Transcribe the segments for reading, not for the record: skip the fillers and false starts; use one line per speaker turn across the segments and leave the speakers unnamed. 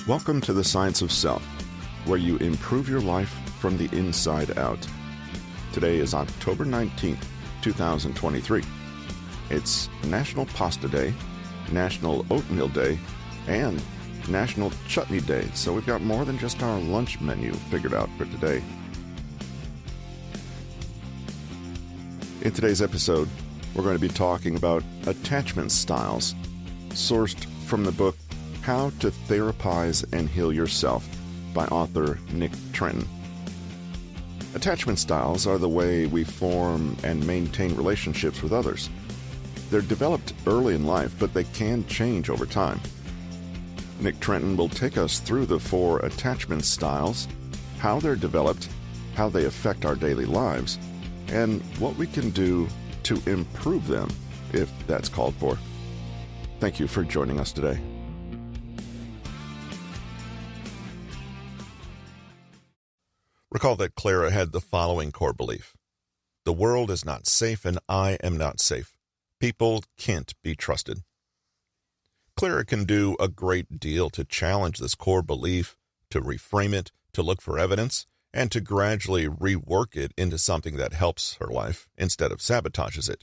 Welcome to the Science of Self, where you improve your life from the inside out. Today is October 19th, 2023. It's National Pasta Day, National Oatmeal Day, and National Chutney Day, so we've got more than just our lunch menu figured out for today. In today's episode, we're going to be talking about attachment styles, sourced from the book How to Therapize and Heal Yourself by author Nick Trenton. Attachment styles are the way we form and maintain relationships with others. They're developed early in life, but they can change over time. Nick Trenton will take us through the 4 attachment styles, how they're developed, how they affect our daily lives, and what we can do to improve them if that's called for. Thank you for joining us today.
Recall that Clara had the following core belief. The world is not safe and I am not safe. People can't be trusted. Clara can do a great deal to challenge this core belief, to reframe it, to look for evidence, and to gradually rework it into something that helps her life instead of sabotages it.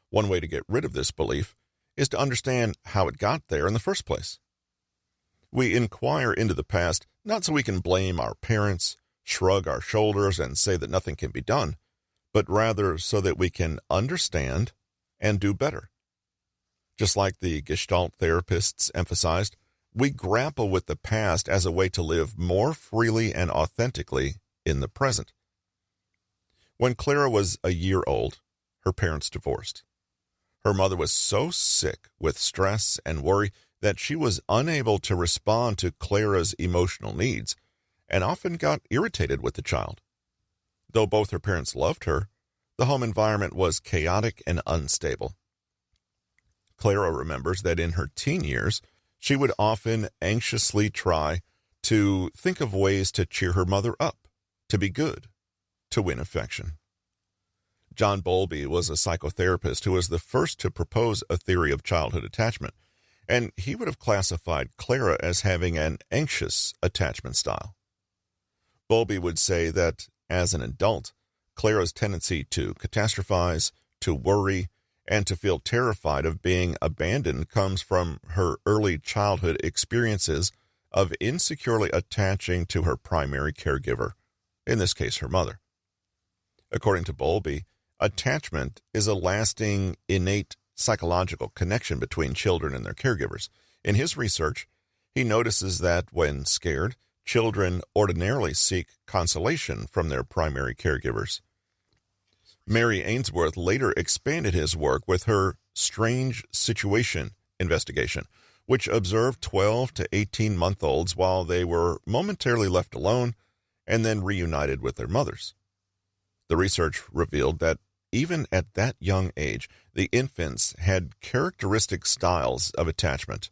One way to get rid of this belief is to understand how it got there in the first place. We inquire into the past not so we can blame our parents, shrug our shoulders, and say that nothing can be done, but rather so that we can understand and do better. Just like the Gestalt therapists emphasized, we grapple with the past as a way to live more freely and authentically in the present. When Clara was a year old, her parents divorced. Her mother was so sick with stress and worry that she was unable to respond to Clara's emotional needs and often got irritated with the child. Though both her parents loved her, the home environment was chaotic and unstable. Clara remembers that in her teen years, she would often anxiously try to think of ways to cheer her mother up, to be good, to win affection. John Bolby was a psychotherapist who was the first to propose a theory of childhood attachment, and he would have classified Clara as having an anxious attachment style. Bolby would say that, as an adult, Clara's tendency to catastrophize, to worry, and to feel terrified of being abandoned comes from her early childhood experiences of insecurely attaching to her primary caregiver, in this case her mother. According to Bolby, attachment is a lasting, innate psychological connection between children and their caregivers. In his research, he notices that when scared, children ordinarily seek consolation from their primary caregivers. Mary Ainsworth later expanded his work with her strange situation investigation, which observed 12 to 18-month-olds while they were momentarily left alone and then reunited with their mothers. The research revealed that even at that young age, the infants had characteristic styles of attachment.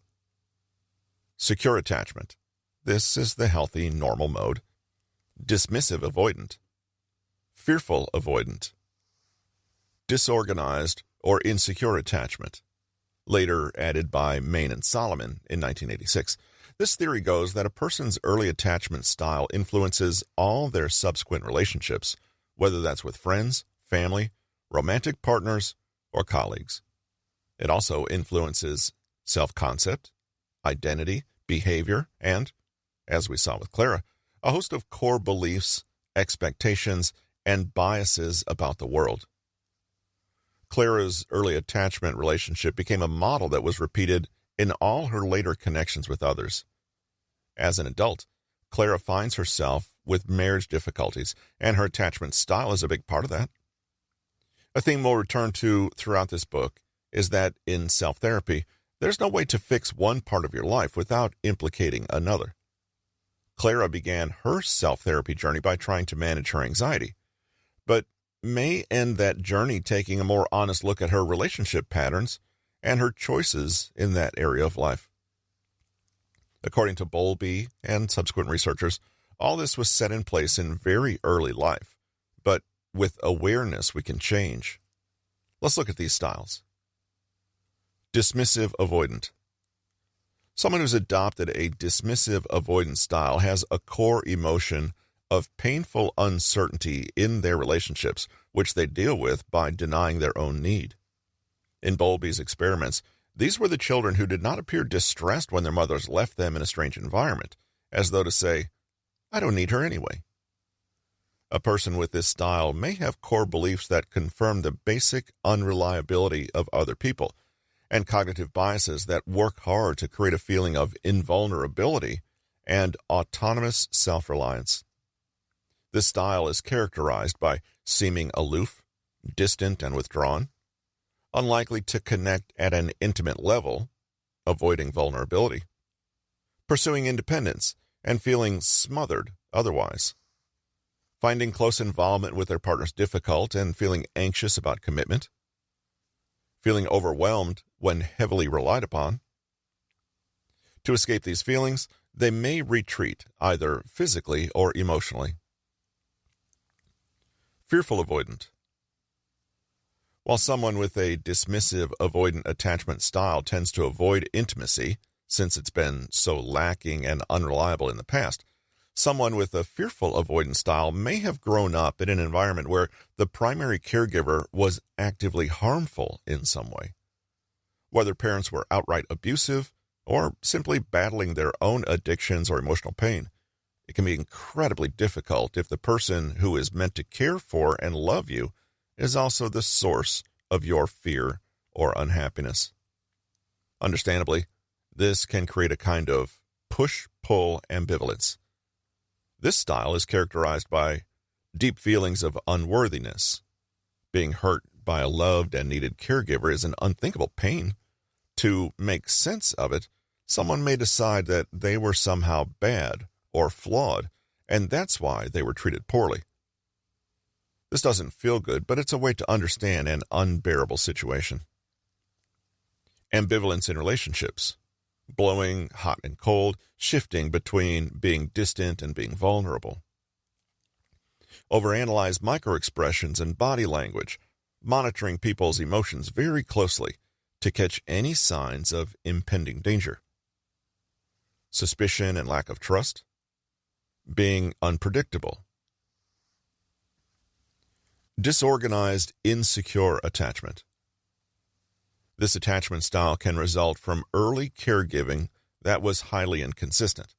Secure attachment. This is the healthy, normal mode. Dismissive avoidant. Fearful-avoidant. Disorganized or insecure attachment. Later added by Main and Solomon in 1986. This theory goes that a person's early attachment style influences all their subsequent relationships, whether that's with friends, family, romantic partners, or colleagues. It also influences self-concept, identity, behavior, and, as we saw with Clara, a host of core beliefs, expectations, and biases about the world. Clara's early attachment relationship became a model that was repeated in all her later connections with others. As an adult, Clara finds herself with marriage difficulties, and her attachment style is a big part of that. A theme we'll return to throughout this book is that in self-therapy, there's no way to fix one part of your life without implicating another. Clara began her self-therapy journey by trying to manage her anxiety, but may end that journey taking a more honest look at her relationship patterns and her choices in that area of life. According to Bolby and subsequent researchers, all this was set in place in very early life, but with awareness we can change. Let's look at these styles. Dismissive avoidant. Someone who's adopted a dismissive avoidant style has a core emotion of painful uncertainty in their relationships, which they deal with by denying their own need. In Bolby's experiments, these were the children who did not appear distressed when their mothers left them in a strange environment, as though to say, "I don't need her anyway." A person with this style may have core beliefs that confirm the basic unreliability of other people, and cognitive biases that work hard to create a feeling of invulnerability and autonomous self-reliance. This style is characterized by seeming aloof, distant, and withdrawn, unlikely to connect at an intimate level, avoiding vulnerability, pursuing independence, and feeling smothered otherwise, finding close involvement with their partners difficult and feeling anxious about commitment, feeling overwhelmed when heavily relied upon. To escape these feelings, they may retreat either physically or emotionally. Fearful-avoidant. While someone with a dismissive avoidant attachment style tends to avoid intimacy, since it's been so lacking and unreliable in the past, someone with a fearful avoidant style may have grown up in an environment where the primary caregiver was actively harmful in some way. Whether parents were outright abusive or simply battling their own addictions or emotional pain, it can be incredibly difficult if the person who is meant to care for and love you is also the source of your fear or unhappiness. Understandably, this can create a kind of push-pull ambivalence. This style is characterized by deep feelings of unworthiness. Being hurt by a loved and needed caregiver is an unthinkable pain. To make sense of it, someone may decide that they were somehow bad or flawed, and that's why they were treated poorly. This doesn't feel good, but it's a way to understand an unbearable situation. Ambivalence in relationships. Blowing hot and cold, shifting between being distant and being vulnerable. Overanalyze microexpressions and body language, monitoring people's emotions very closely to catch any signs of impending danger. Suspicion and lack of trust. Being unpredictable. Disorganized, insecure attachment. This attachment style can result from early caregiving that was highly inconsistent.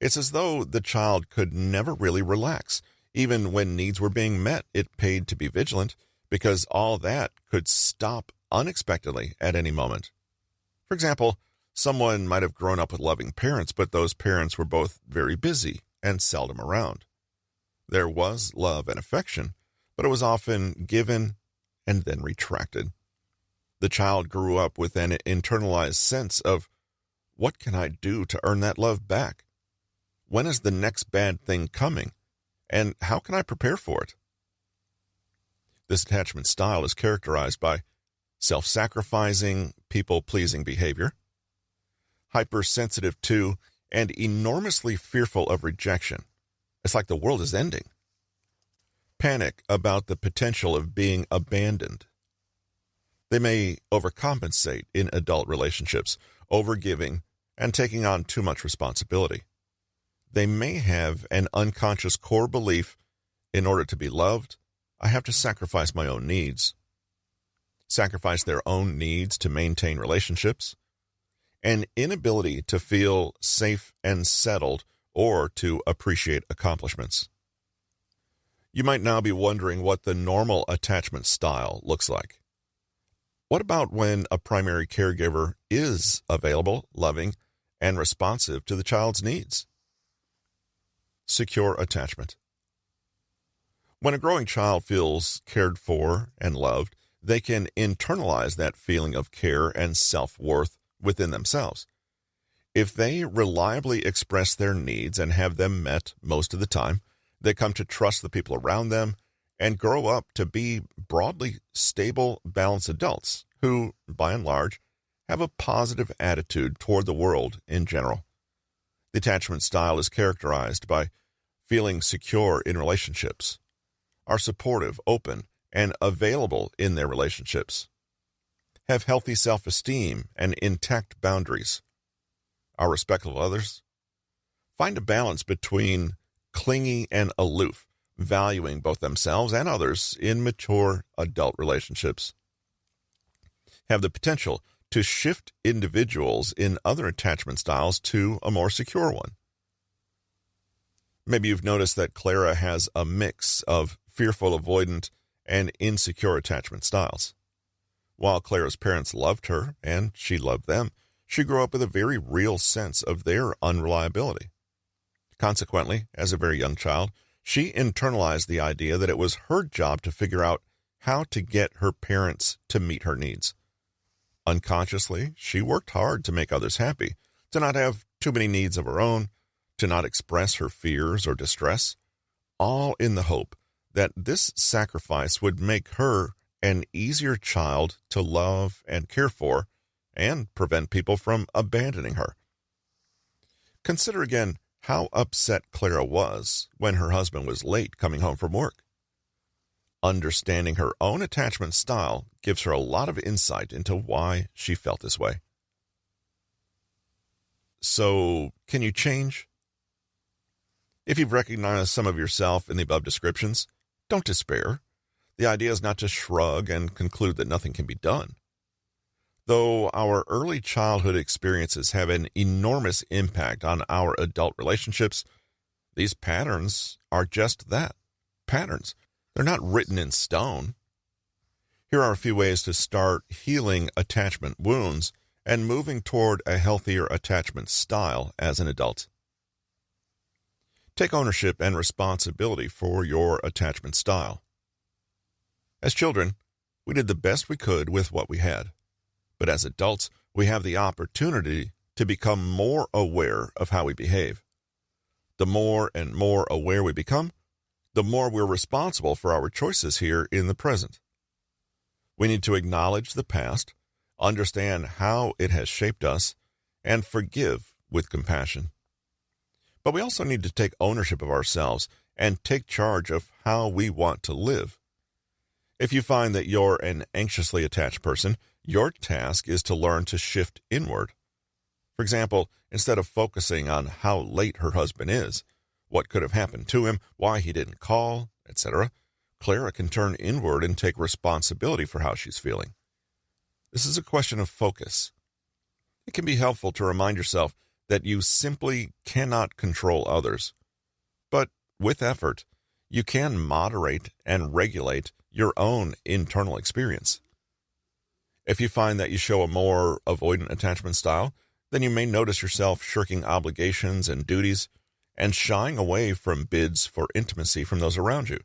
It's as though the child could never really relax. Even when needs were being met, it paid to be vigilant because all that could stop unexpectedly at any moment. For example, someone might have grown up with loving parents, but those parents were both very busy and seldom around. There was love and affection, but it was often given and then retracted. The child grew up with an internalized sense of, what can I do to earn that love back? When is the next bad thing coming? And how can I prepare for it? This attachment style is characterized by self-sacrificing, people-pleasing behavior, hypersensitive to and enormously fearful of rejection. It's like the world is ending. Panic about the potential of being abandoned. They may overcompensate in adult relationships, overgiving and taking on too much responsibility. They may have an unconscious core belief, in order to be loved, I have to sacrifice my own needs. Sacrifice their own needs to maintain relationships. An inability to feel safe and settled or to appreciate accomplishments. You might now be wondering what the normal attachment style looks like. What about when a primary caregiver is available, loving, and responsive to the child's needs? Secure attachment. When a growing child feels cared for and loved, they can internalize that feeling of care and self-worth within themselves. If they reliably express their needs and have them met most of the time, they come to trust the people around them and grow up to be broadly stable, balanced adults who, by and large, have a positive attitude toward the world in general. The attachment style is characterized by feeling secure in relationships, are supportive, open, and available in their relationships, have healthy self-esteem and intact boundaries, are respectful of others. Find a balance between clingy and aloof, valuing both themselves and others in mature adult relationships. Have the potential to shift individuals in other attachment styles to a more secure one. Maybe you've noticed that Clara has a mix of fearful-avoidant and insecure attachment styles. While Clara's parents loved her and she loved them, she grew up with a very real sense of their unreliability. Consequently, as a very young child, she internalized the idea that it was her job to figure out how to get her parents to meet her needs. Unconsciously, she worked hard to make others happy, to not have too many needs of her own, to not express her fears or distress, all in the hope that this sacrifice would make her an easier child to love and care for and prevent people from abandoning her. Consider again how upset Clara was when her husband was late coming home from work. Understanding her own attachment style gives her a lot of insight into why she felt this way. So, can you change? If you've recognized some of yourself in the above descriptions, don't despair. The idea is not to shrug and conclude that nothing can be done. Though our early childhood experiences have an enormous impact on our adult relationships, these patterns are just that, patterns. They're not written in stone. Here are a few ways to start healing attachment wounds and moving toward a healthier attachment style as an adult. Take ownership and responsibility for your attachment style. As children, we did the best we could with what we had. But as adults, we have the opportunity to become more aware of how we behave. The more and more aware we become, the more we're responsible for our choices here in the present. We need to acknowledge the past, understand how it has shaped us, and forgive with compassion. But we also need to take ownership of ourselves and take charge of how we want to live. If you find that you're an anxiously attached person, your task is to learn to shift inward. For example, instead of focusing on how late her husband is, what could have happened to him, why he didn't call, etc., Clara can turn inward and take responsibility for how she's feeling. This is a question of focus. It can be helpful to remind yourself that you simply cannot control others. But with effort, you can moderate and regulate your own internal experience. If you find that you show a more avoidant attachment style, then you may notice yourself shirking obligations and duties and shying away from bids for intimacy from those around you.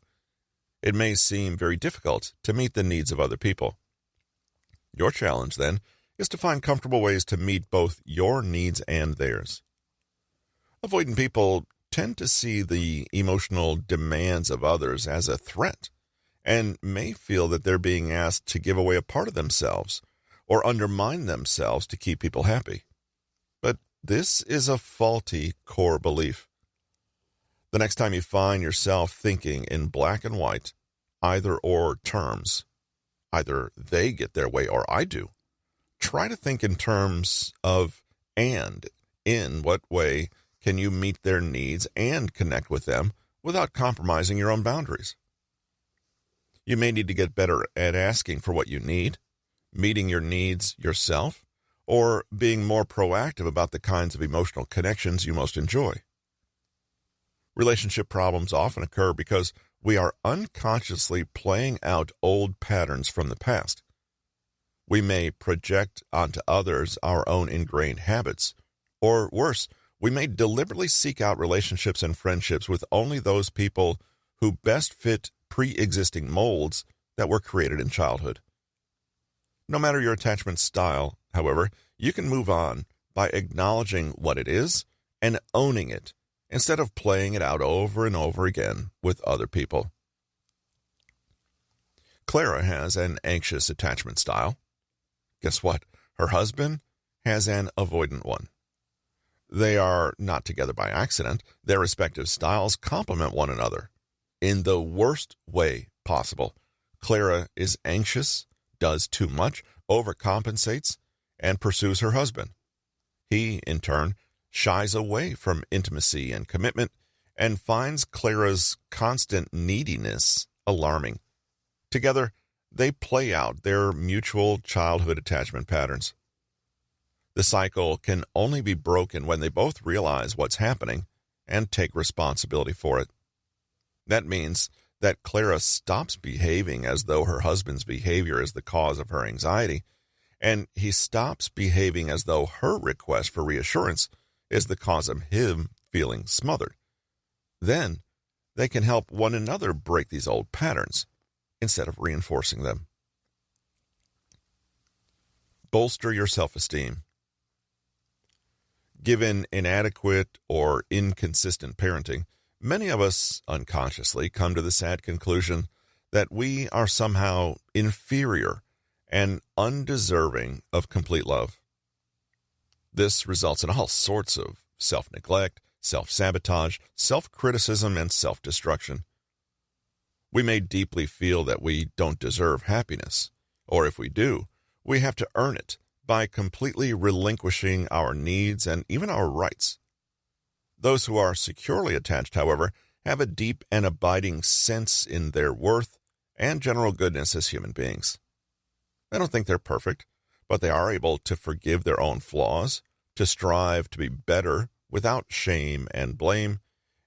It may seem very difficult to meet the needs of other people. Your challenge, then, is to find comfortable ways to meet both your needs and theirs. Avoidant people tend to see the emotional demands of others as a threat and may feel that they're being asked to give away a part of themselves or undermine themselves to keep people happy. But this is a faulty core belief. The next time you find yourself thinking in black and white, either-or terms, either they get their way or I do, try to think in terms of and. In what way can you meet their needs and connect with them without compromising your own boundaries? You may need to get better at asking for what you need, meeting your needs yourself, or being more proactive about the kinds of emotional connections you most enjoy. Relationship problems often occur because we are unconsciously playing out old patterns from the past. We may project onto others our own ingrained habits, or worse, we may deliberately seek out relationships and friendships with only those people who best fit pre-existing molds that were created in childhood. No matter your attachment style, however, you can move on by acknowledging what it is and owning it, instead of playing it out over and over again with other people. Clara has an anxious attachment style. Guess what? Her husband has an avoidant one. They are not together by accident. Their respective styles complement one another in the worst way possible. Clara is anxious, does too much, overcompensates, and pursues her husband. He, in turn, shies away from intimacy and commitment and finds Clara's constant neediness alarming. Together, they play out their mutual childhood attachment patterns. The cycle can only be broken when they both realize what's happening and take responsibility for it. That means that Clara stops behaving as though her husband's behavior is the cause of her anxiety, and he stops behaving as though her request for reassurance is the cause of him feeling smothered. Then they can help one another break these old patterns instead of reinforcing them. Bolster your self-esteem. Given inadequate or inconsistent parenting, many of us unconsciously come to the sad conclusion that we are somehow inferior and undeserving of complete love. This results in all sorts of self-neglect, self-sabotage, self-criticism, and self-destruction. We may deeply feel that we don't deserve happiness, or if we do, we have to earn it by completely relinquishing our needs and even our rights. Those who are securely attached, however, have a deep and abiding sense in their worth and general goodness as human beings. I don't think they're perfect, but they are able to forgive their own flaws, to strive to be better without shame and blame,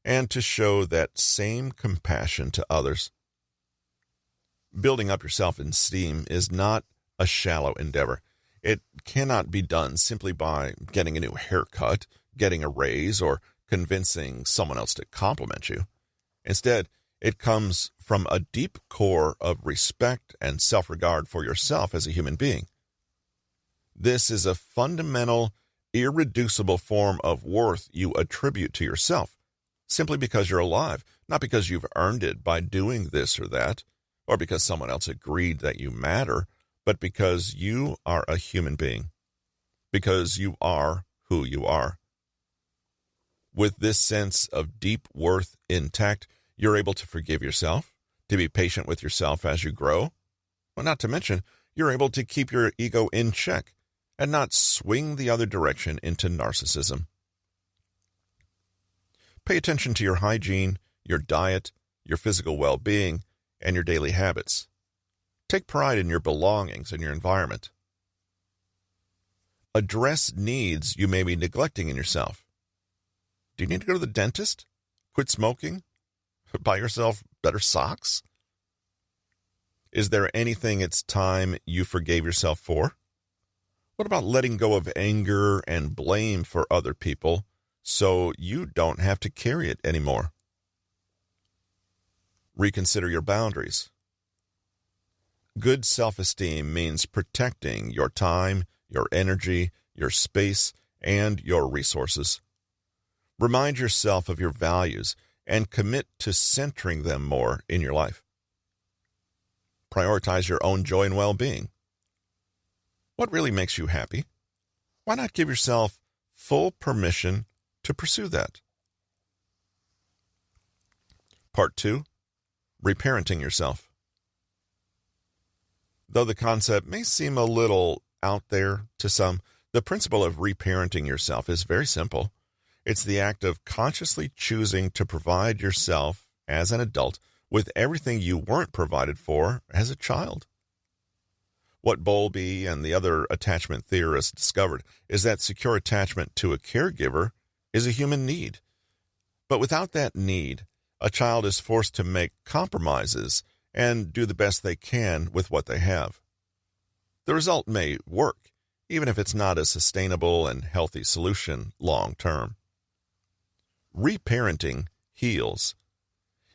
and to show that same compassion to others. Building up your self-esteem is not a shallow endeavor. It cannot be done simply by getting a new haircut, getting a raise, or convincing someone else to compliment you. Instead, it comes from a deep core of respect and self-regard for yourself as a human being. This is a fundamental, irreducible form of worth you attribute to yourself, simply because you're alive, not because you've earned it by doing this or that, or because someone else agreed that you matter, but because you are a human being, because you are who you are. With this sense of deep worth intact, you're able to forgive yourself, to be patient with yourself as you grow. Well, not to mention, you're able to keep your ego in check and not swing the other direction into narcissism. Pay attention to your hygiene, your diet, your physical well-being, and your daily habits. Take pride in your belongings and your environment. Address needs you may be neglecting in yourself. Do you need to go to the dentist? Quit smoking? Buy yourself better socks? Is there anything it's time you forgave yourself for? What about letting go of anger and blame for other people so you don't have to carry it anymore? Reconsider your boundaries. Good self-esteem means protecting your time, your energy, your space, and your resources. Remind yourself of your values and commit to centering them more in your life. Prioritize your own joy and well-being. What really makes you happy? Why not give yourself full permission to pursue that? Part 2, Reparenting yourself. Though the concept may seem a little out there to some, the principle of reparenting yourself is very simple. It's the act of consciously choosing to provide yourself as an adult with everything you weren't provided for as a child. What Bolby and the other attachment theorists discovered is that secure attachment to a caregiver is a human need. But without that need, a child is forced to make compromises and do the best they can with what they have. The result may work, even if it's not a sustainable and healthy solution long term. Reparenting heals.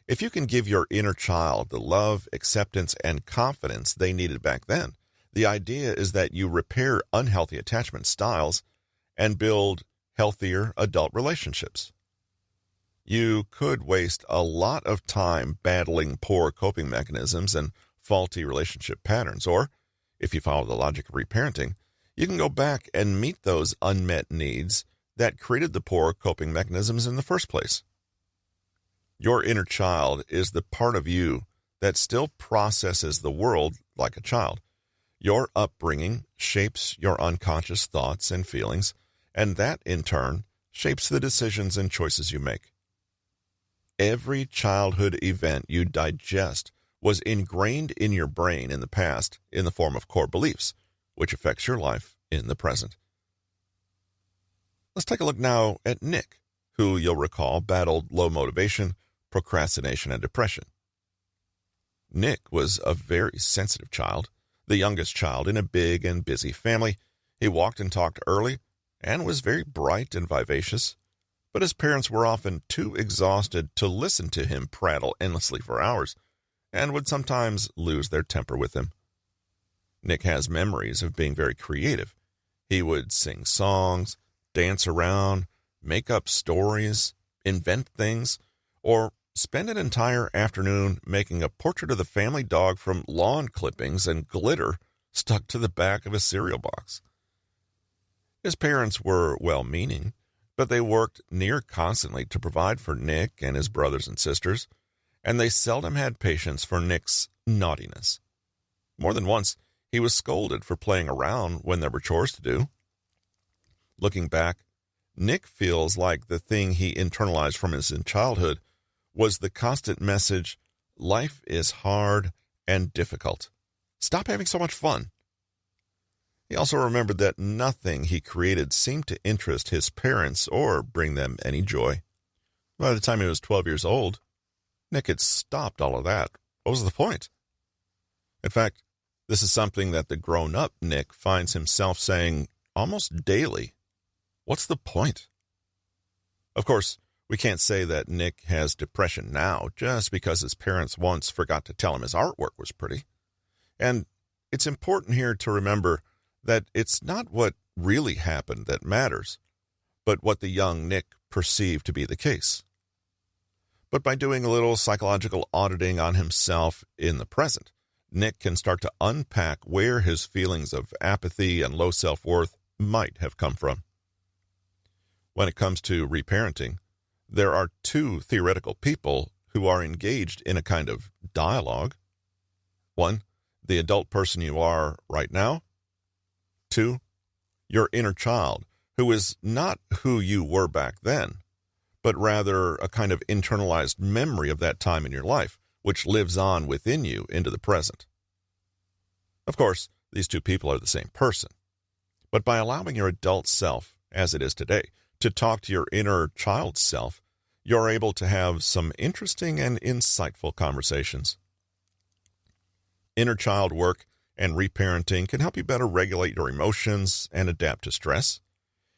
If you can give your inner child the love, acceptance, and confidence they needed back then, the idea is that you repair unhealthy attachment styles and build healthier adult relationships. You could waste a lot of time battling poor coping mechanisms and faulty relationship patterns, or, if you follow the logic of reparenting, you can go back and meet those unmet needs that created the poor coping mechanisms in the first place. Your inner child is the part of you that still processes the world like a child. Your upbringing shapes your unconscious thoughts and feelings, and that, in turn, shapes the decisions and choices you make. Every childhood event you digest was ingrained in your brain in the past in the form of core beliefs, which affects your life in the present. Let's take a look now at Nick, who you'll recall battled low motivation, procrastination, and depression. Nick was a very sensitive child, the youngest child in a big and busy family. He walked and talked early and was very bright and vivacious, but his parents were often too exhausted to listen to him prattle endlessly for hours and would sometimes lose their temper with him. Nick has memories of being very creative. He would sing songs, dance around, make up stories, invent things, or spend an entire afternoon making a portrait of the family dog from lawn clippings and glitter stuck to the back of a cereal box. His parents were well-meaning, but they worked near constantly to provide for Nick and his brothers and sisters, and they seldom had patience for Nick's naughtiness. More than once, he was scolded for playing around when there were chores to do. Looking back, Nick feels like the thing he internalized from his childhood was the constant message, life is hard and difficult. Stop having so much fun. He also remembered that nothing he created seemed to interest his parents or bring them any joy. By the time he was 12 years old, Nick had stopped all of that. What was the point? In fact, this is something that the grown-up Nick finds himself saying almost daily. What's the point? Of course, we can't say that Nick has depression now just because his parents once forgot to tell him his artwork was pretty. And it's important here to remember that it's not what really happened that matters, but what the young Nick perceived to be the case. But by doing a little psychological auditing on himself in the present, Nick can start to unpack where his feelings of apathy and low self-worth might have come from. When it comes to reparenting, there are two theoretical people who are engaged in a kind of dialogue. One, the adult person you are right now. Two, your inner child, who is not who you were back then, but rather a kind of internalized memory of that time in your life, which lives on within you into the present. Of course, these two people are the same person, but by allowing your adult self, as it is today, to talk to your inner child self, you're able to have some interesting and insightful conversations. Inner child work and reparenting can help you better regulate your emotions and adapt to stress.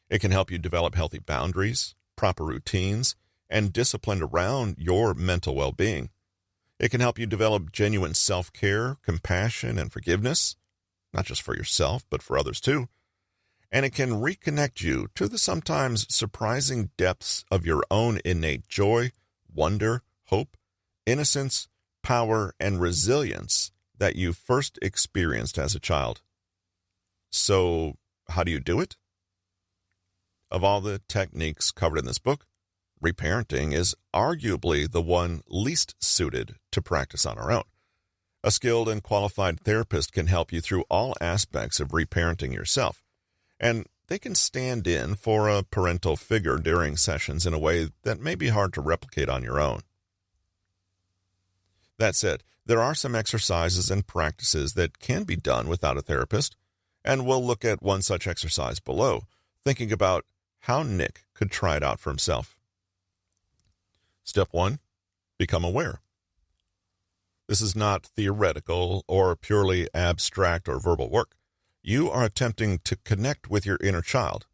It can help you develop healthy boundaries, proper routines, and discipline around your mental well-being. It can help you develop genuine self-care, compassion, and forgiveness, not just for yourself, but for others too. And it can reconnect you to the sometimes surprising depths of your own innate joy, wonder, hope, innocence, power, and resilience that you first experienced as a child. So, how do you do it? Of all the techniques covered in this book, reparenting is arguably the one least suited to practice on our own. A skilled and qualified therapist can help you through all aspects of reparenting yourself, and they can stand in for a parental figure during sessions in a way that may be hard to replicate on your own. That said, there are some exercises and practices that can be done without a therapist, and we'll look at one such exercise below, thinking about how Nick could try it out for himself. Step 1, become aware. This is not theoretical or purely abstract or verbal work. You are attempting to connect with your inner child.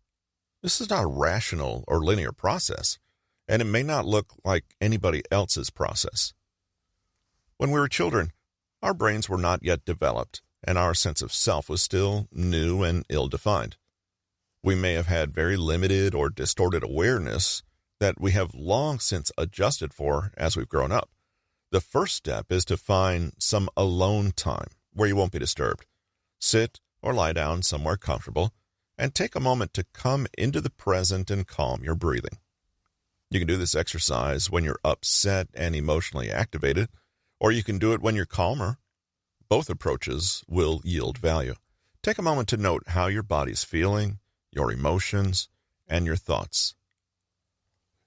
This is not a rational or linear process, and it may not look like anybody else's process. When we were children, our brains were not yet developed, and our sense of self was still new and ill-defined. We may have had very limited or distorted awareness that we have long since adjusted for as we've grown up. The first step is to find some alone time where you won't be disturbed. Sit or lie down somewhere comfortable and take a moment to come into the present and calm your breathing. You can do this exercise when you're upset and emotionally activated, or you can do it when you're calmer. Both approaches will yield value. Take a moment to note how your body's feeling, your emotions, and your thoughts.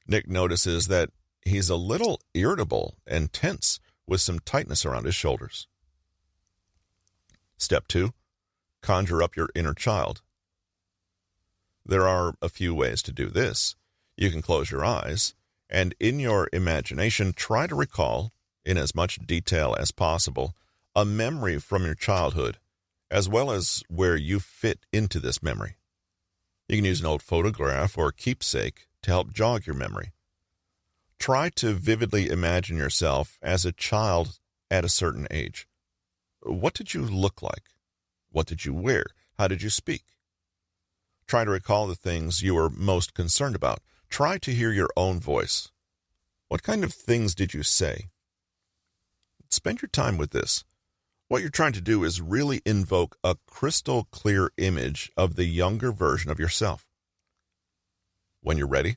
Nick notices that he's a little irritable and tense with some tightness around his shoulders. Step 2. Conjure up your inner child. There are a few ways to do this. You can close your eyes and in your imagination try to recall, in as much detail as possible, a memory from your childhood, as well as where you fit into this memory. You can use an old photograph or keepsake to help jog your memory. Try to vividly imagine yourself as a child at a certain age. What did you look like? What did you wear? How did you speak? Try to recall the things you were most concerned about. Try to hear your own voice. What kind of things did you say? Spend your time with this. What you're trying to do is really invoke a crystal clear image of the younger version of yourself. When you're ready,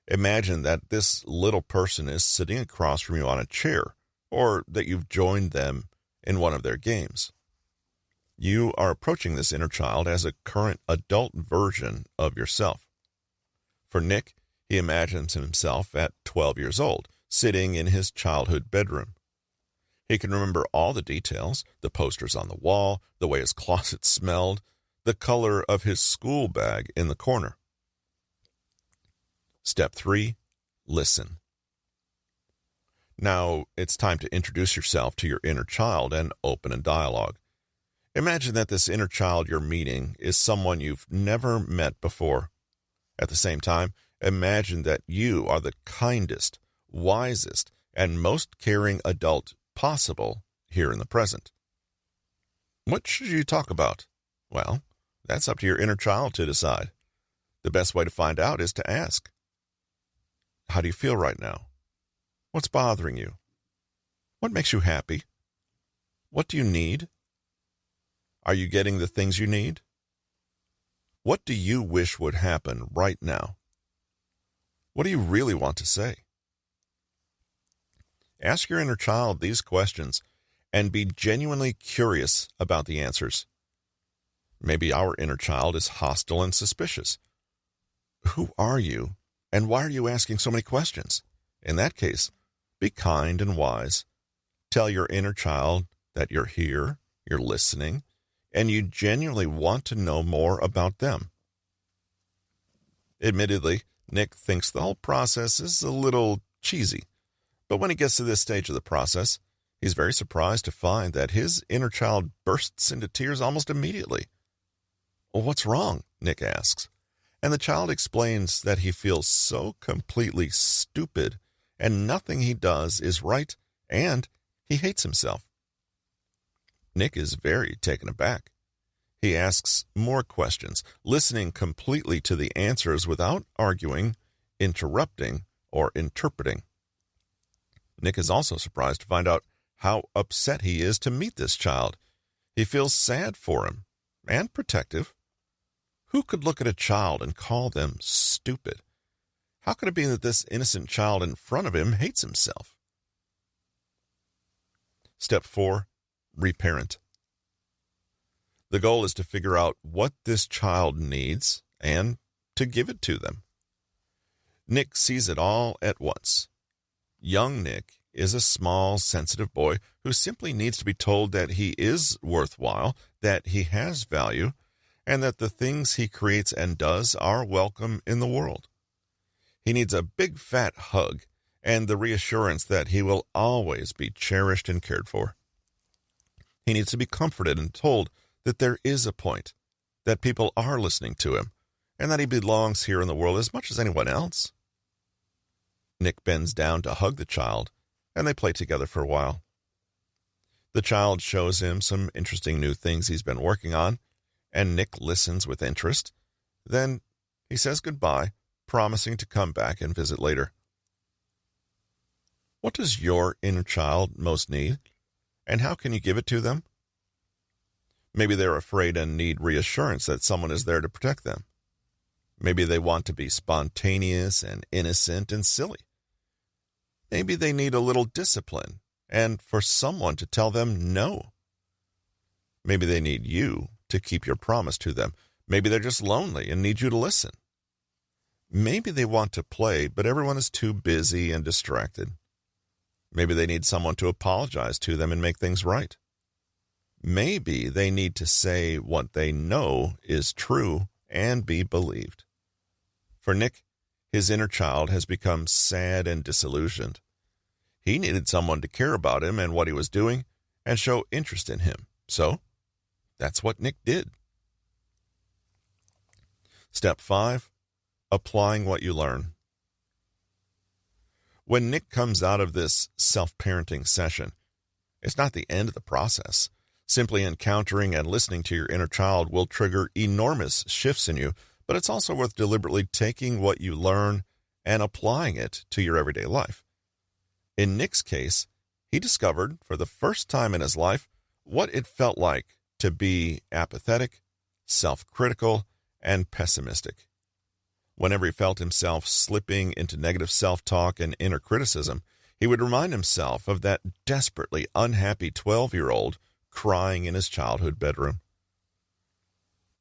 imagine that this little person is sitting across from you on a chair, or that you've joined them in one of their games. You are approaching this inner child as a current adult version of yourself. For Nick, he imagines himself at 12 years old, sitting in his childhood bedroom. He can remember all the details, the posters on the wall, the way his closet smelled, the color of his school bag in the corner. Step 3. Listen. Now it's time to introduce yourself to your inner child and open a dialogue. Imagine that this inner child you're meeting is someone you've never met before. At the same time, imagine that you are the kindest, wisest, and most caring adult possible here in the present. What should you talk about? Well, that's up to your inner child to decide. The best way to find out is to ask. How do you feel right now? What's bothering you? What makes you happy? What do you need? Are you getting the things you need? What do you wish would happen right now? What do you really want to say? Ask your inner child these questions and be genuinely curious about the answers. Maybe our inner child is hostile and suspicious. Who are you, and why are you asking so many questions? In that case, be kind and wise. Tell your inner child that you're here, you're listening, and you genuinely want to know more about them. Admittedly, Nick thinks the whole process is a little cheesy. But when he gets to this stage of the process, he's very surprised to find that his inner child bursts into tears almost immediately. Well, what's wrong? Nick asks. And the child explains that he feels so completely stupid and nothing he does is right and he hates himself. Nick is very taken aback. He asks more questions, listening completely to the answers without arguing, interrupting, or interpreting. Nick is also surprised to find out how upset he is to meet this child. He feels sad for him and protective. Who could look at a child and call them stupid? How could it be that this innocent child in front of him hates himself? Step 4. Reparent. The goal is to figure out what this child needs and to give it to them. Nick sees it all at once. Young Nick is a small, sensitive boy who simply needs to be told that he is worthwhile, that he has value, and that the things he creates and does are welcome in the world. He needs a big fat hug and the reassurance that he will always be cherished and cared for. He needs to be comforted and told that there is a point, that people are listening to him, and that he belongs here in the world as much as anyone else. Nick bends down to hug the child, and they play together for a while. The child shows him some interesting new things he's been working on, and Nick listens with interest. Then he says goodbye, promising to come back and visit later. What does your inner child most need, and how can you give it to them? Maybe they're afraid and need reassurance that someone is there to protect them. Maybe they want to be spontaneous and innocent and silly. Maybe they need a little discipline and for someone to tell them no. Maybe they need you to keep your promise to them. Maybe they're just lonely and need you to listen. Maybe they want to play, but everyone is too busy and distracted. Maybe they need someone to apologize to them and make things right. Maybe they need to say what they know is true and be believed. For Nick, his inner child has become sad and disillusioned. He needed someone to care about him and what he was doing and show interest in him. So, that's what Nick did. Step 5. Applying what you learn. When Nick comes out of this self-parenting session, it's not the end of the process. Simply encountering and listening to your inner child will trigger enormous shifts in you, but it's also worth deliberately taking what you learn and applying it to your everyday life. In Nick's case, he discovered for the first time in his life what it felt like to be apathetic, self-critical, and pessimistic. Whenever he felt himself slipping into negative self-talk and inner criticism, he would remind himself of that desperately unhappy 12-year-old crying in his childhood bedroom.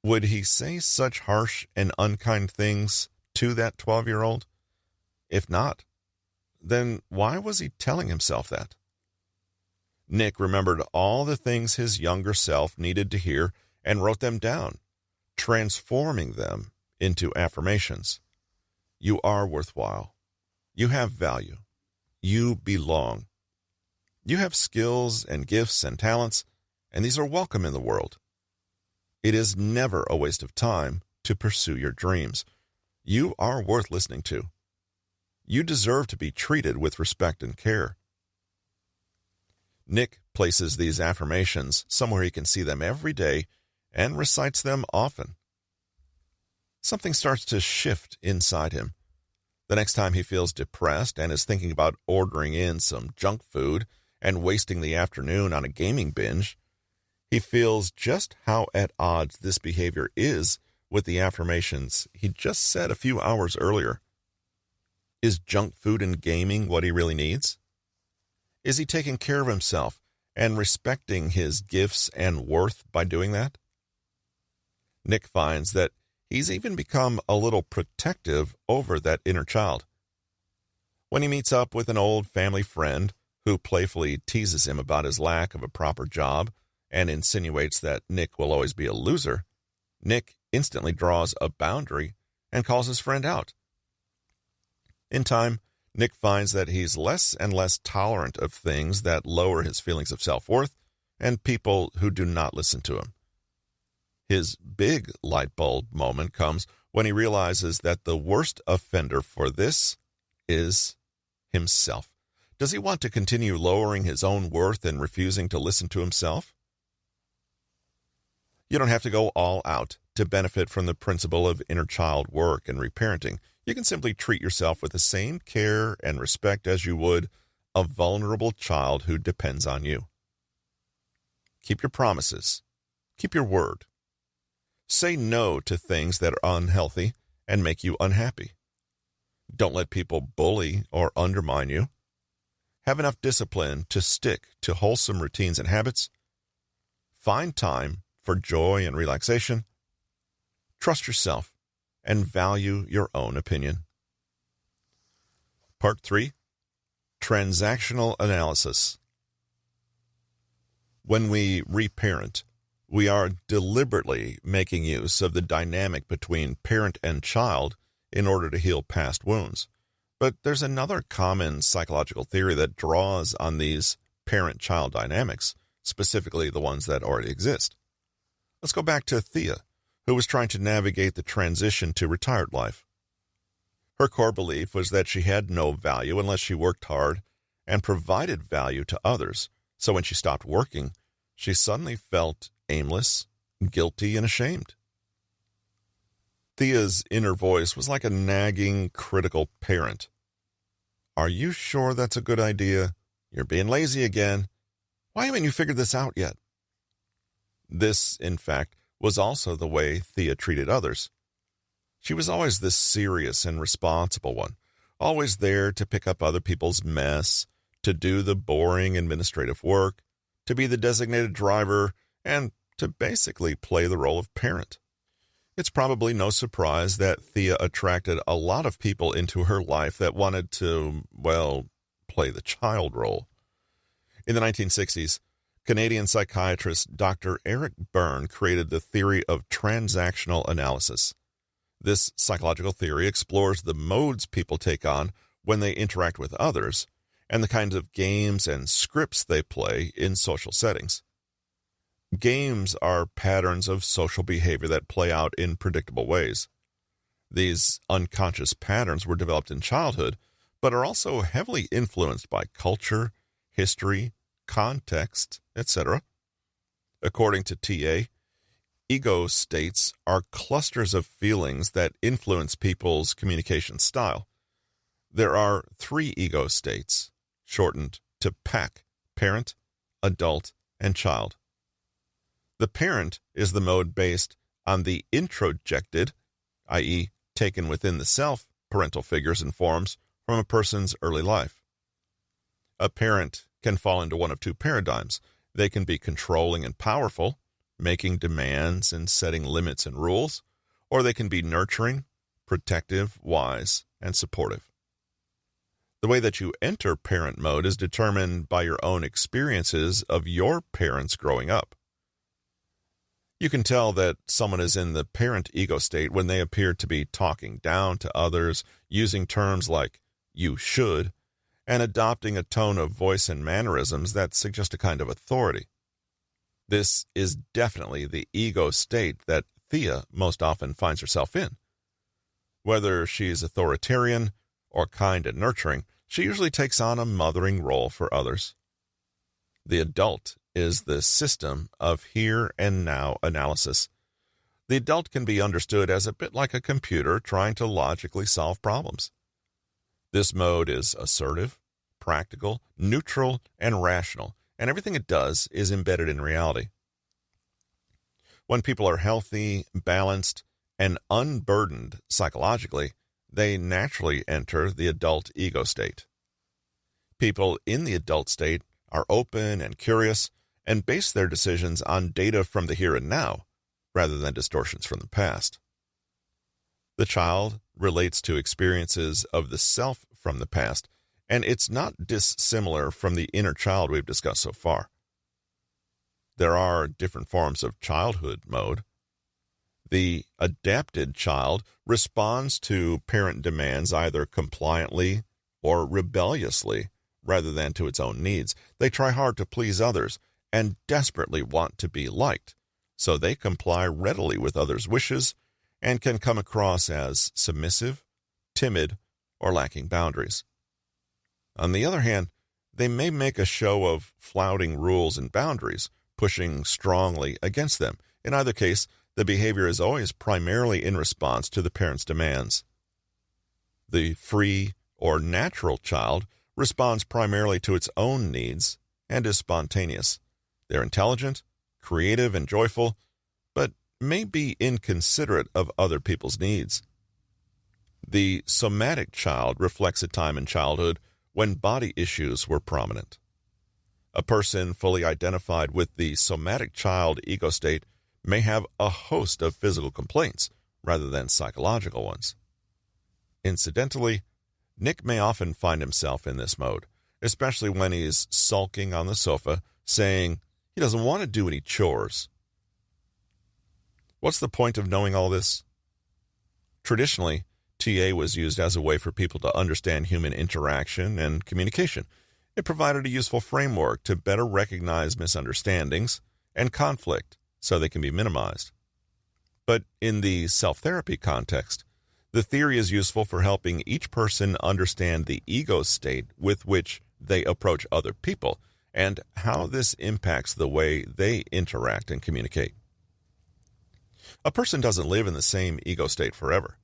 Would he say such harsh and unkind things to that 12-year-old? If not, then why was he telling himself that? Nick remembered all the things his younger self needed to hear and wrote them down, transforming them into affirmations. You are worthwhile. You have value. You belong. You have skills and gifts and talents, and these are welcome in the world. It is never a waste of time to pursue your dreams. You are worth listening to. You deserve to be treated with respect and care. Nick places these affirmations somewhere he can see them every day and recites them often. Something starts to shift inside him. The next time he feels depressed and is thinking about ordering in some junk food and wasting the afternoon on a gaming binge, he feels just how at odds this behavior is with the affirmations he just said a few hours earlier. Is junk food and gaming what he really needs? Is he taking care of himself and respecting his gifts and worth by doing that? Nick finds that he's even become a little protective over that inner child. When he meets up with an old family friend who playfully teases him about his lack of a proper job and insinuates that Nick will always be a loser, Nick instantly draws a boundary and calls his friend out. In time, Nick finds that he's less and less tolerant of things that lower his feelings of self-worth and people who do not listen to him. His big light bulb moment comes when he realizes that the worst offender for this is himself. Does he want to continue lowering his own worth and refusing to listen to himself? You don't have to go all out to benefit from the principle of inner child work and reparenting. You can simply treat yourself with the same care and respect as you would a vulnerable child who depends on you. Keep your promises. Keep your word. Say no to things that are unhealthy and make you unhappy. Don't let people bully or undermine you. Have enough discipline to stick to wholesome routines and habits. Find time for joy and relaxation. Trust yourself and value your own opinion. Part 3. Transactional analysis. When we reparent, we are deliberately making use of the dynamic between parent and child in order to heal past wounds. But there's another common psychological theory that draws on these parent-child dynamics, specifically the ones that already exist. Let's go back to Thea, who was trying to navigate the transition to retired life. Her core belief was that she had no value unless she worked hard and provided value to others. So when she stopped working, she suddenly felt aimless, guilty, and ashamed. Thea's inner voice was like a nagging, critical parent. Are you sure that's a good idea? You're being lazy again. Why haven't you figured this out yet? This, in fact, was also the way Thea treated others. She was always this serious and responsible one, always there to pick up other people's mess, to do the boring administrative work, to be the designated driver, and to basically play the role of parent. It's probably no surprise that Thea attracted a lot of people into her life that wanted to, well, play the child role. In the 1960s, Canadian psychiatrist Dr. Eric Byrne created the theory of transactional analysis. This psychological theory explores the modes people take on when they interact with others and the kinds of games and scripts they play in social settings. Games are patterns of social behavior that play out in predictable ways. These unconscious patterns were developed in childhood, but are also heavily influenced by culture, history, context, etc. According to TA, ego states are clusters of feelings that influence people's communication style. There are 3 ego states, shortened to PAC: parent, adult, and child. The parent is the mode based on the introjected, i.e., taken within the self, parental figures and forms from a person's early life. A parent can fall into one of 2 paradigms. They can be controlling and powerful, making demands and setting limits and rules, or they can be nurturing, protective, wise, and supportive. The way that you enter parent mode is determined by your own experiences of your parents growing up. You can tell that someone is in the parent ego state when they appear to be talking down to others, using terms like "you should," and adopting a tone of voice and mannerisms that suggest a kind of authority. This is definitely the ego state that Thea most often finds herself in. Whether she's authoritarian or kind and nurturing, she usually takes on a mothering role for others. The adult is the system of here and now analysis. The adult can be understood as a bit like a computer trying to logically solve problems. This mode is assertive, practical, neutral, and rational, and everything it does is embedded in reality. When people are healthy, balanced, and unburdened psychologically, they naturally enter the adult ego state. People in the adult state are open and curious and base their decisions on data from the here and now, rather than distortions from the past. The child relates to experiences of the self from the past, and it's not dissimilar from the inner child we've discussed so far. There are different forms of childhood mode. The adapted child responds to parent demands either compliantly or rebelliously, rather than to its own needs. They try hard to please others and desperately want to be liked, so they comply readily with others' wishes and can come across as submissive, timid, or lacking boundaries. On the other hand, they may make a show of flouting rules and boundaries, pushing strongly against them. In either case, the behavior is always primarily in response to the parent's demands. The free or natural child responds primarily to its own needs and is spontaneous. They're intelligent, creative, and joyful, but may be inconsiderate of other people's needs. The somatic child reflects a time in childhood when body issues were prominent. A person fully identified with the somatic child ego state may have a host of physical complaints rather than psychological ones. Incidentally, Nick may often find himself in this mode, especially when he's sulking on the sofa, saying he doesn't want to do any chores. What's the point of knowing all this? Traditionally, TA was used as a way for people to understand human interaction and communication. It provided a useful framework to better recognize misunderstandings and conflict so they can be minimized. But in the self-therapy context, the theory is useful for helping each person understand the ego state with which they approach other people and how this impacts the way they interact and communicate. A person doesn't live in the same ego state forever.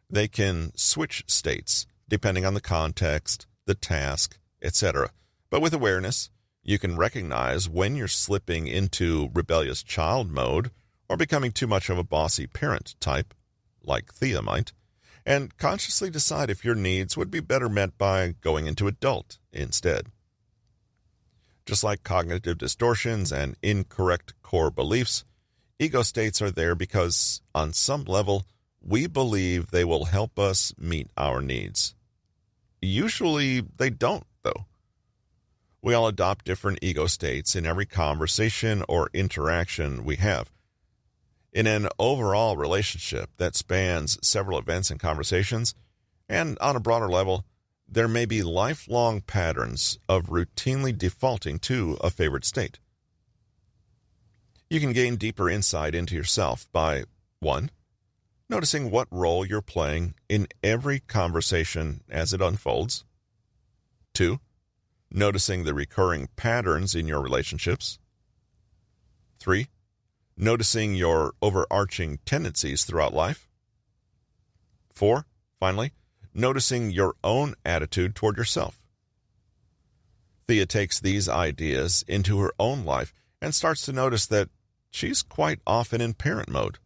They can switch states depending on the context, the task, etc. But with awareness, you can recognize when you're slipping into rebellious child mode or becoming too much of a bossy parent type, like Thea might, and consciously decide if your needs would be better met by going into adult instead. Just like cognitive distortions and incorrect core beliefs, Ego states are there because, on some level, we believe they will help us meet our needs. Usually, they don't, though. We all adopt different ego states in every conversation or interaction we have. In an overall relationship that spans several events and conversations, and on a broader level, there may be lifelong patterns of routinely defaulting to a favorite state. You can gain deeper insight into yourself by 1. Noticing what role you're playing in every conversation as it unfolds. 2. Noticing the recurring patterns in your relationships. 3. Noticing your overarching tendencies throughout life. 4. Finally, noticing your own attitude toward yourself. Thea takes these ideas into her own life and starts to notice that she's quite often in parent mode.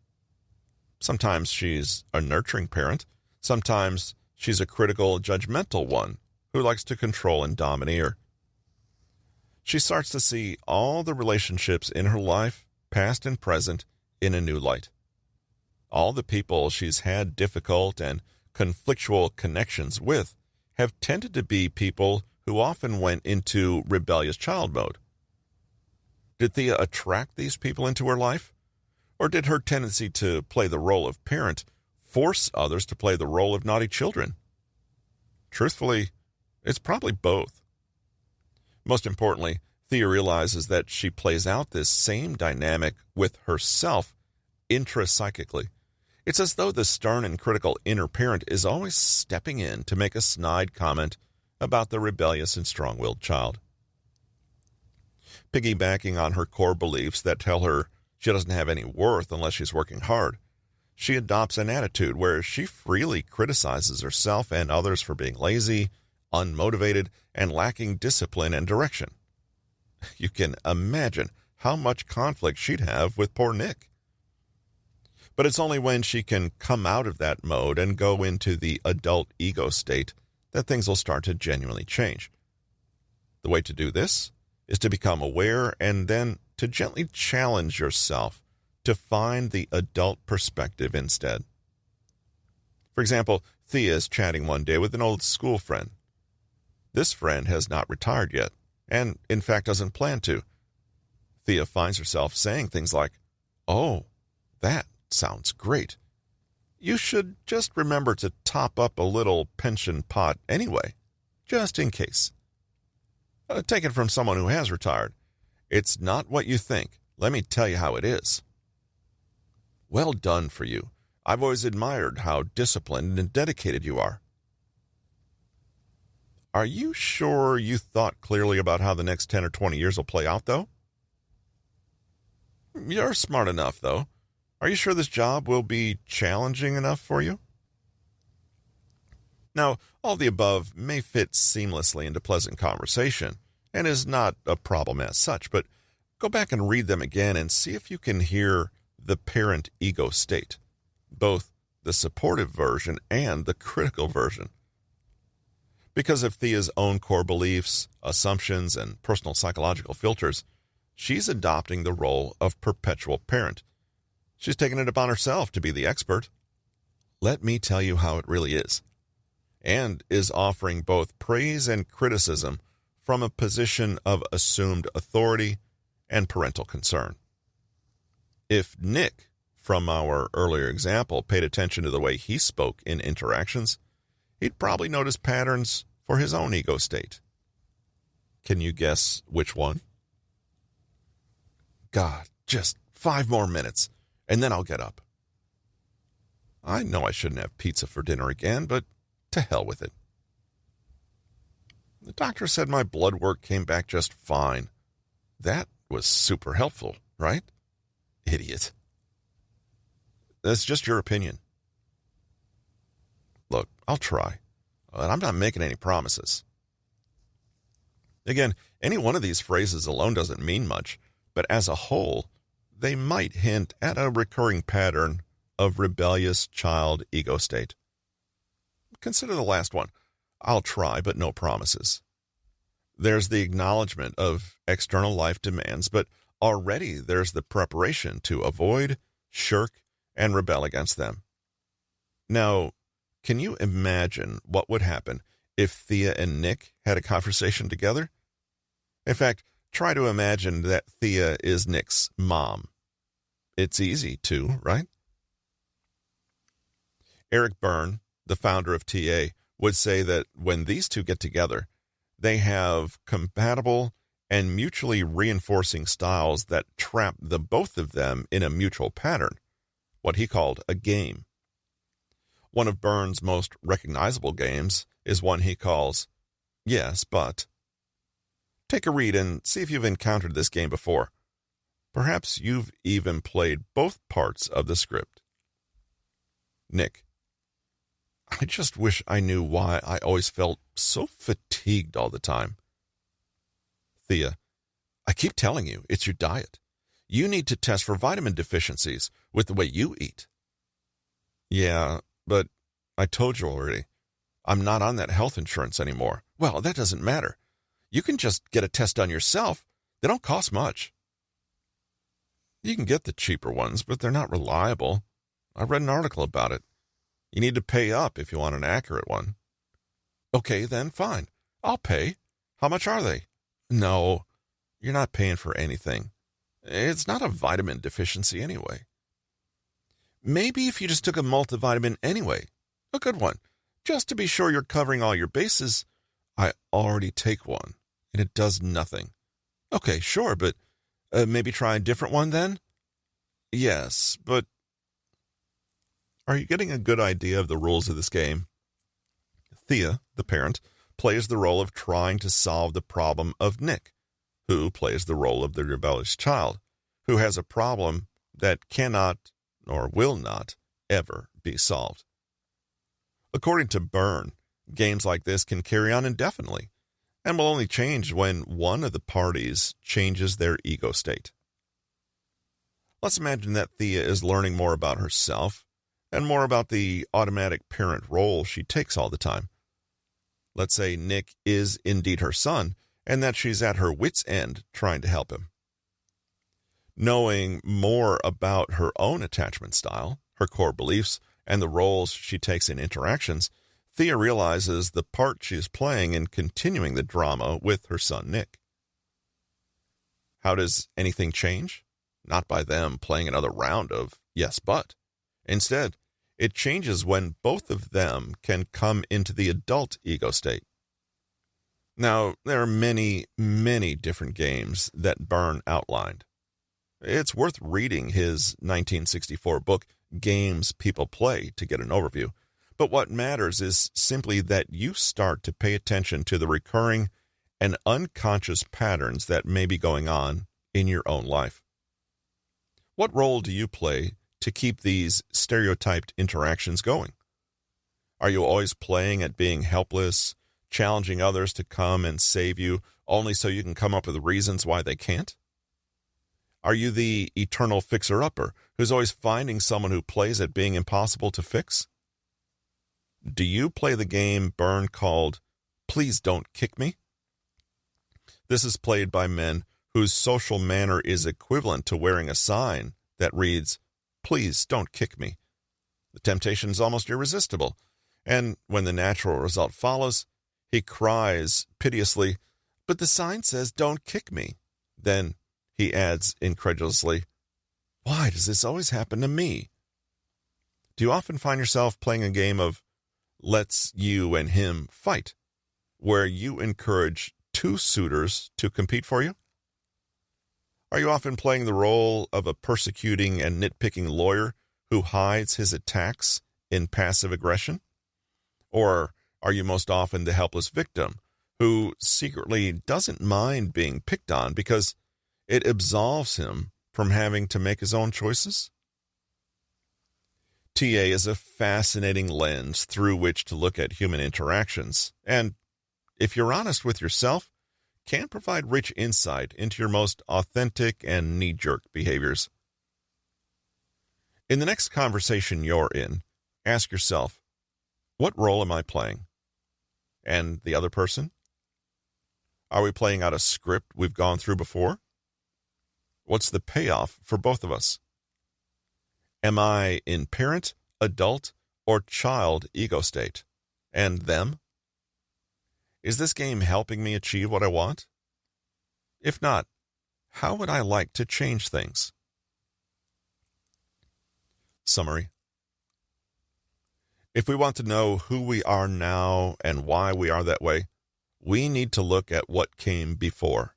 Sometimes she's a nurturing parent. Sometimes she's a critical, judgmental one who likes to control and domineer. She starts to see all the relationships in her life, past and present, in a new light. All the people she's had difficult and conflictual connections with have tended to be people who often went into rebellious child mode. Did Thea attract these people into her life? Or did her tendency to play the role of parent force others to play the role of naughty children? Truthfully, it's probably both. Most importantly, Thea realizes that she plays out this same dynamic with herself intrapsychically. It's as though the stern and critical inner parent is always stepping in to make a snide comment about the rebellious and strong-willed child. Piggybacking on her core beliefs that tell her she doesn't have any worth unless she's working hard, she adopts an attitude where she freely criticizes herself and others for being lazy, unmotivated, and lacking discipline and direction. You can imagine how much conflict she'd have with poor Nick. But it's only when she can come out of that mode and go into the adult ego state that things will start to genuinely change. The way to do this is to become aware and then to gently challenge yourself to find the adult perspective instead. For example, Thea is chatting one day with an old school friend. This friend has not retired yet, and in fact doesn't plan to. Thea finds herself saying things like, "Oh, that sounds great. You should just remember to top up a little pension pot anyway, just in case." Taken from someone who has retired, "It's not what you think. Let me tell you how it is." Well done for you. I've always admired how disciplined and dedicated you are. Are you sure you thought clearly about how the next 10 or 20 years will play out, though? You're smart enough, though. Are you sure this job will be challenging enough for you? Now, all the above may fit seamlessly into pleasant conversation and is not a problem as such, but go back and read them again and see if you can hear the parent ego state, both the supportive version and the critical version. Because of Thea's own core beliefs, assumptions, and personal psychological filters, she's adopting the role of perpetual parent. She's taken it upon herself to be the expert. Let me tell you how it really is. And is offering both praise and criticism from a position of assumed authority and parental concern. If Nick, from our earlier example, paid attention to the way he spoke in interactions, he'd probably notice patterns for his own ego state. Can you guess which one? God, just 5 more minutes, and then I'll get up. I know I shouldn't have pizza for dinner again, but to hell with it. The doctor said my blood work came back just fine. That was super helpful, right? Idiot. That's just your opinion. Look, I'll try, but I'm not making any promises. Again, any one of these phrases alone doesn't mean much, but as a whole, they might hint at a recurring pattern of rebellious child ego state. Consider the last one. I'll try, but no promises. There's the acknowledgement of external life demands, but already there's the preparation to avoid, shirk, and rebel against them. Now, can you imagine what would happen if Thea and Nick had a conversation together? In fact, try to imagine that Thea is Nick's mom. It's easy to, right? Eric Byrne, the founder of TA, would say that when these two get together, they have compatible and mutually reinforcing styles that trap the both of them in a mutual pattern, what he called a game. One of Byrne's most recognizable games is one he calls Yes, But. Take a read and see if you've encountered this game before. Perhaps you've even played both parts of the script. Nick: I just wish I knew why I always felt so fatigued all the time. Thea: I keep telling you, it's your diet. You need to test for vitamin deficiencies with the way you eat. Yeah, but I told you already. I'm not on that health insurance anymore. Well, that doesn't matter. You can just get a test done yourself. They don't cost much. You can get the cheaper ones, but they're not reliable. I read an article about it. You need to pay up if you want an accurate one. Okay, then fine. I'll pay. How much are they? No, you're not paying for anything. It's not a vitamin deficiency anyway. Maybe if you just took a multivitamin anyway, a good one, just to be sure you're covering all your bases. I already take one, and it does nothing. Okay, sure, but maybe try a different one then? Yes, but are you getting a good idea of the rules of this game? Thea, the parent, plays the role of trying to solve the problem of Nick, who plays the role of the rebellious child, who has a problem that cannot or will not ever be solved. According to Berne, games like this can carry on indefinitely and will only change when one of the parties changes their ego state. Let's imagine that Thea is learning more about herself and more about the automatic parent role she takes all the time. Let's say Nick is indeed her son and that she's at her wit's end trying to help him. Knowing more about her own attachment style, her core beliefs, and the roles she takes in interactions, Thea realizes the part she is playing in continuing the drama with her son Nick. How does anything change? Not by them playing another round of Yes, But. Instead, it changes when both of them can come into the adult ego state. Now, there are many, many different games that Byrne outlined. It's worth reading his 1964 book, Games People Play, to get an overview. But what matters is simply that you start to pay attention to the recurring and unconscious patterns that may be going on in your own life. What role do you play to keep these stereotyped interactions going? Are you always playing at being helpless, challenging others to come and save you only so you can come up with reasons why they can't? Are you the eternal fixer-upper who's always finding someone who plays at being impossible to fix? Do you play the game Byrne called Please Don't Kick Me? This is played by men whose social manner is equivalent to wearing a sign that reads, Please don't kick me. The temptation is almost irresistible, and when the natural result follows, he cries piteously, But the sign says don't kick me. Then he adds incredulously, Why does this always happen to me? Do you often find yourself playing a game of let's you and him fight, where you encourage two suitors to compete for you? Are you often playing the role of a persecuting and nitpicking lawyer who hides his attacks in passive aggression? Or are you most often the helpless victim who secretly doesn't mind being picked on because it absolves him from having to make his own choices? TA is a fascinating lens through which to look at human interactions, and if you're honest with yourself, can provide rich insight into your most authentic and knee-jerk behaviors. In the next conversation you're in, ask yourself, what role am I playing? And the other person? Are we playing out a script we've gone through before? What's the payoff for both of us? Am I in parent, adult, or child ego state? And them? Is this game helping me achieve what I want? If not, how would I like to change things? Summary. If we want to know who we are now and why we are that way, we need to look at what came before,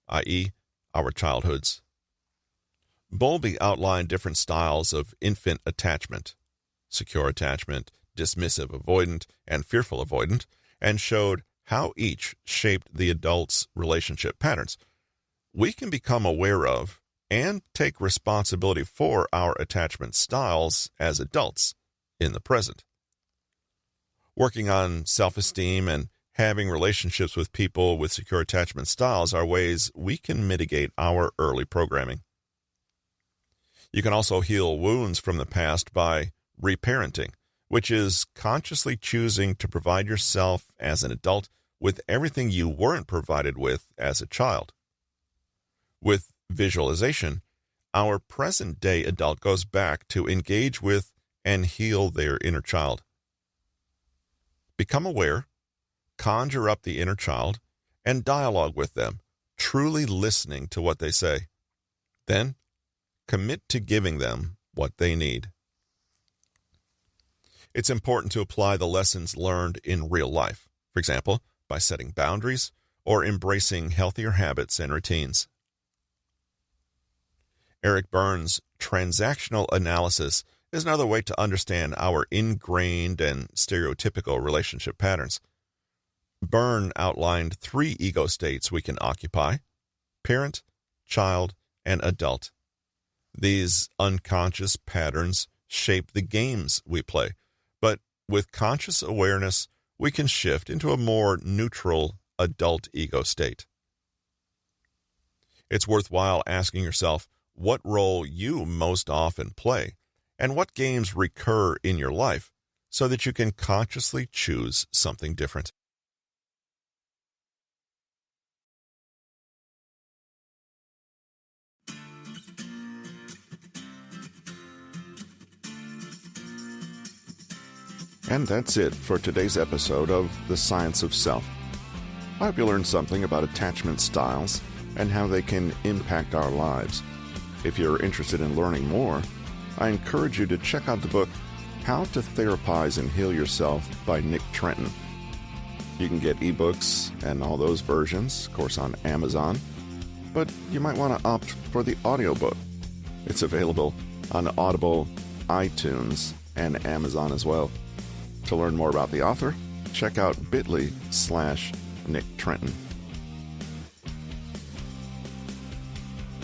i.e., our childhoods. Bolby outlined different styles of infant attachment, secure attachment, dismissive avoidant, and fearful avoidant, and showed how each shaped the adult's relationship patterns. We can become aware of and take responsibility for our attachment styles as adults in the present. Working on self-esteem and having relationships with people with secure attachment styles are ways we can mitigate our early programming. You can also heal wounds from the past by reparenting, which is consciously choosing to provide yourself as an adult with everything you weren't provided with as a child. With visualization, our present-day adult goes back to engage with and heal their inner child. Become aware, conjure up the inner child, and dialogue with them, truly listening to what they say. Then, commit to giving them what they need. It's important to apply the lessons learned in real life, for example, by setting boundaries or embracing healthier habits and routines. Eric Byrne's transactional analysis is another way to understand our ingrained and stereotypical relationship patterns. Berne outlined 3 ego states we can occupy: parent, child, and adult. These unconscious patterns shape the games we play, but with conscious awareness, we can shift into a more neutral adult ego state. It's worthwhile asking yourself what role you most often play and what games recur in your life so that you can consciously choose something different.
And that's it for today's episode of The Science of Self. I hope you learned something about attachment styles and how they can impact our lives. If you're interested in learning more, I encourage you to check out the book How to Therapize and Heal Yourself by Nick Trenton. You can get ebooks and all those versions, of course, on Amazon, but you might want to opt for the audiobook. It's available on Audible, iTunes, and Amazon as well. To learn more about the author, check out bit.ly/Nick Trenton.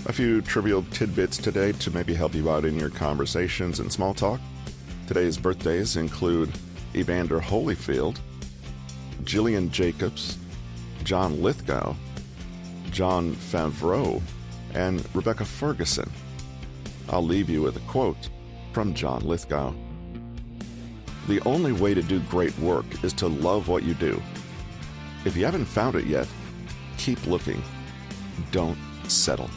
A few trivial tidbits today to maybe help you out in your conversations and small talk. Today's birthdays include Evander Holyfield, Gillian Jacobs, John Lithgow, John Favreau, and Rebecca Ferguson. I'll leave you with a quote from John Lithgow. "The only way to do great work is to love what you do. If you haven't found it yet, keep looking. Don't settle."